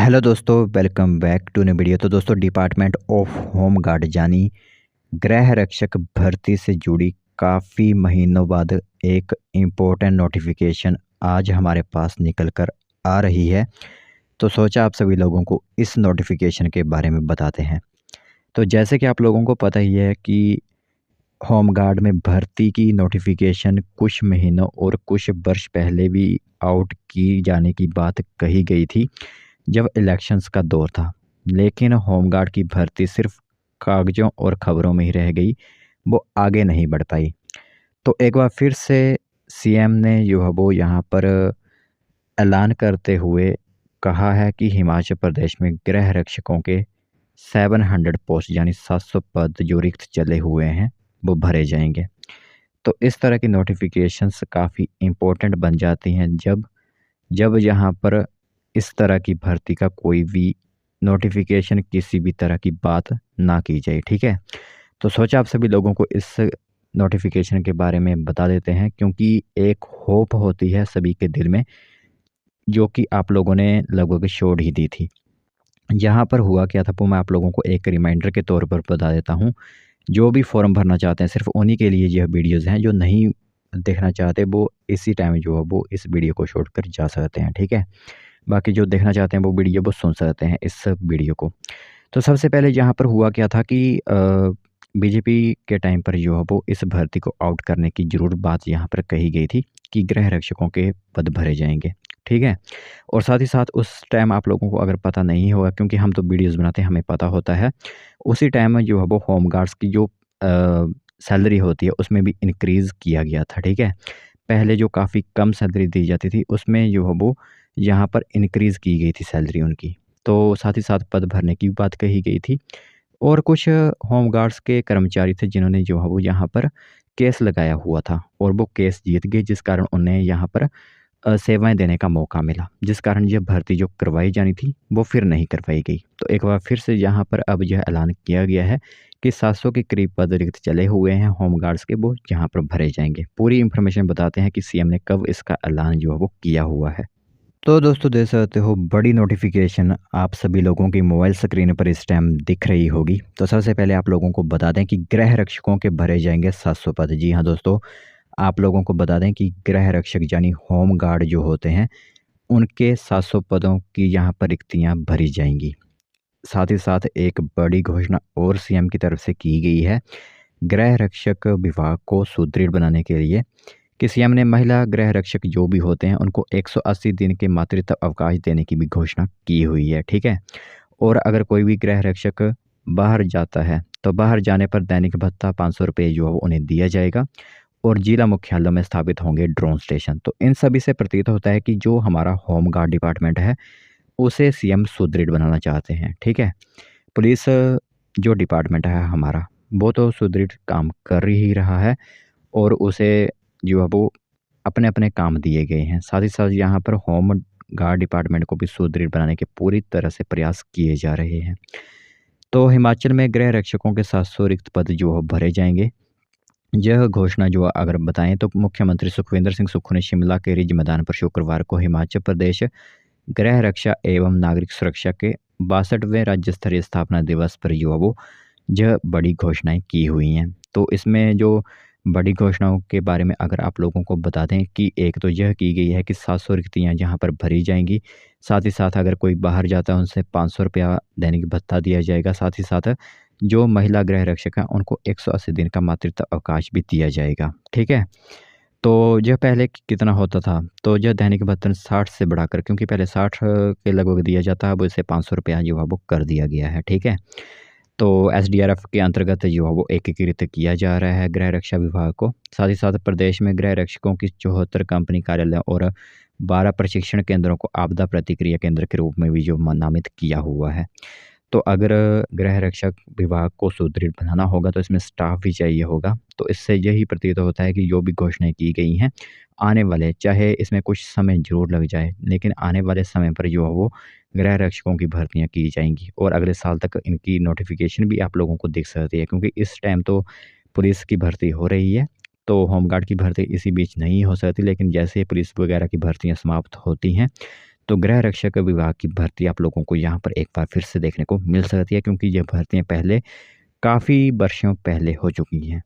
Hello दोस्तों, welcome back to new video. तो दोस्तों, डिपार्टमेंट ऑफ होम गार्ड यानी गृह रक्षक भर्ती से जुड़ी काफ़ी महीनों बाद एक इम्पोर्टेंट नोटिफिकेशन आज हमारे पास निकल कर आ रही है। तो सोचा आप सभी लोगों को इस नोटिफिकेशन के बारे में बताते हैं। तो जैसे कि आप लोगों को पता ही है कि होम गार्ड में भर्ती की नोटिफिकेशन कुछ महीनों और कुछ वर्ष पहले भी आउट की जाने की बात कही गई थी जब इलेक्शंस का दौर था। लेकिन होमगार्ड की भर्ती सिर्फ कागज़ों और खबरों में ही रह गई, वो आगे नहीं बढ़ पाई। तो एक बार फिर से सीएम ने जो है वो यहाँ पर ऐलान करते हुए कहा है कि हिमाचल प्रदेश में गृह रक्षकों के 700 पोस्ट यानी 700 पद जो रिक्त चले हुए हैं वो भरे जाएंगे। तो इस तरह की नोटिफिकेशंस काफ़ी इम्पोर्टेंट बन जाती हैं जब जब यहाँ पर इस तरह की भर्ती का कोई भी नोटिफिकेशन किसी भी तरह की बात ना की जाए। ठीक है, तो सोचा आप सभी लोगों को इस नोटिफिकेशन के बारे में बता देते हैं, क्योंकि एक होप होती है सभी के दिल में जो कि आप लोगों ने लगभग छोड़ ही दी थी। यहाँ पर हुआ क्या था वो मैं आप लोगों को एक रिमाइंडर के तौर पर बता देता हूँ। जो भी फॉर्म भरना चाहते हैं सिर्फ उन्हीं के लिए यह वीडियोज़ हैं, जो नहीं देखना चाहते वो इसी टाइम जो है वो इस वीडियो को छोड़कर जा सकते हैं। ठीक है, बाकी जो देखना चाहते हैं वो वीडियो वो सुन सकते हैं इस वीडियो को। तो सबसे पहले यहाँ पर हुआ क्या था कि बीजेपी के टाइम पर जो है वो इस भर्ती को आउट करने की ज़रूर बात यहाँ पर कही गई थी कि गृह रक्षकों के पद भरे जाएंगे। ठीक है, और साथ ही साथ उस टाइम आप लोगों को अगर पता नहीं होगा, क्योंकि हम तो वीडियोज़ बनाते हैं हमें पता होता है, उसी टाइम में जो है वो होम गार्ड्स की जो सैलरी होती है उसमें भी इंक्रीज़ किया गया था। ठीक है, पहले जो काफ़ी कम सैलरी दी जाती थी उसमें जो है वो यहाँ पर इंक्रीज़ की गई थी सैलरी उनकी। तो साथ ही साथ पद भरने की भी बात कही गई थी। और कुछ होम गार्ड्स के कर्मचारी थे जिन्होंने जो है वो यहाँ पर केस लगाया हुआ था और वो केस जीत गए, जिस कारण उन्हें यहाँ पर सेवाएँ देने का मौका मिला, जिस कारण ये भर्ती जो करवाई जानी थी वो फिर नहीं करवाई गई। तो एक बार फिर से यहाँ पर अब यह ऐलान किया गया है कि 700 के करीब पद रिक्त चले हुए हैं होम गार्ड्स के, वो यहाँ पर भरे जाएँगे। पूरी इन्फॉर्मेशन बताते हैं कि सीएम ने कब इसका ऐलान जो है वो किया हुआ है। तो दोस्तों, देख सकते हो बड़ी नोटिफिकेशन आप सभी लोगों की मोबाइल स्क्रीन पर इस टाइम दिख रही होगी। तो सबसे पहले आप लोगों को बता दें कि गृह रक्षकों के भरे जाएंगे 700 पद। जी हाँ दोस्तों, आप लोगों को बता दें कि गृह रक्षक यानी होम गार्ड जो होते हैं उनके 700 पदों की यहाँ पर रिक्तियाँ भरी जाएंगी। साथ ही साथ एक बड़ी घोषणा और सीएम की तरफ से की गई है गृह रक्षक विभाग को सुदृढ़ बनाने के लिए, कि सीएम ने महिला गृह रक्षक जो भी होते हैं उनको 180 दिन के मातृत्व अवकाश देने की भी घोषणा की हुई है। ठीक है, और अगर कोई भी गृह रक्षक बाहर जाता है तो बाहर जाने पर दैनिक भत्ता 500 रुपये जो है वो उन्हें दिया जाएगा और जिला मुख्यालयों में स्थापित होंगे ड्रोन स्टेशन। तो इन सभी से प्रतीत होता है कि जो हमारा होम गार्ड डिपार्टमेंट है उसे सीएम सुदृढ़ बनाना चाहते हैं। ठीक है, पुलिस जो डिपार्टमेंट है हमारा वो तो सुदृढ़ काम कर ही रहा है और उसे जो है वो अपने अपने काम दिए गए हैं। साथ ही साथ यहाँ पर होम गार्ड डिपार्टमेंट को भी सुदृढ़ बनाने के पूरी तरह से प्रयास किए जा रहे हैं। तो हिमाचल में गृह रक्षकों के 700 रिक्त पद जो है भरे जाएंगे। यह घोषणा जो अगर बताएं तो मुख्यमंत्री सुखविंदर सिंह सुक्खू ने शिमला के रिज मैदान पर शुक्रवार को हिमाचल प्रदेश गृह रक्षा एवं नागरिक सुरक्षा के 62वें राज्य स्तरीय स्थापना दिवस पर जो है वो यह बड़ी घोषणाएं की हुई हैं। तो इसमें जो बड़ी घोषणाओं के बारे में अगर आप लोगों को बता दें कि एक तो यह की गई है कि 700 रिक्तियाँ यहाँ पर भरी जाएंगी। साथ ही साथ अगर कोई बाहर जाता है उनसे 500 रुपया दैनिक भत्ता दिया जाएगा। साथ ही साथ जो महिला गृह रक्षक हैं उनको 180 दिन का मातृत्व अवकाश भी दिया जाएगा। ठीक है, तो यह पहले कितना होता था, तो यह दैनिक भत्ता 60 से बढ़ाकर, क्योंकि पहले 60 के लगभग दिया जाता है, अब इसे 500 रुपया जो है वो कर दिया गया है। ठीक है, तो एसडीआरएफ के अंतर्गत जो है वो एकीकृत किया जा रहा है गृह रक्षा विभाग को। साथ ही साथ प्रदेश में गृह रक्षकों की 74 कंपनी कार्यालय और 12 प्रशिक्षण केंद्रों को आपदा प्रतिक्रिया केंद्र के रूप में भी जो नामित किया हुआ है। तो अगर गृह रक्षक विभाग को सुदृढ़ बनाना होगा तो इसमें स्टाफ भी चाहिए होगा। तो इससे यही प्रतीत होता है कि जो भी घोषणाएं की गई हैं आने वाले, चाहे इसमें कुछ समय ज़रूर लग जाए, लेकिन आने वाले समय पर जो है वो गृह रक्षकों की भर्तियां की जाएंगी और अगले साल तक इनकी नोटिफिकेशन भी आप लोगों को दिख सकती है, क्योंकि इस टाइम तो पुलिस की भर्ती हो रही है। तो होमगार्ड की भर्ती इसी बीच नहीं हो सकती, लेकिन जैसे ही पुलिस वगैरह की भर्तियाँ समाप्त होती हैं तो गृह रक्षक विभाग की भर्ती आप लोगों को यहाँ पर एक बार फिर से देखने को मिल सकती है, क्योंकि ये भर्तियाँ पहले काफ़ी वर्षों पहले हो चुकी हैं।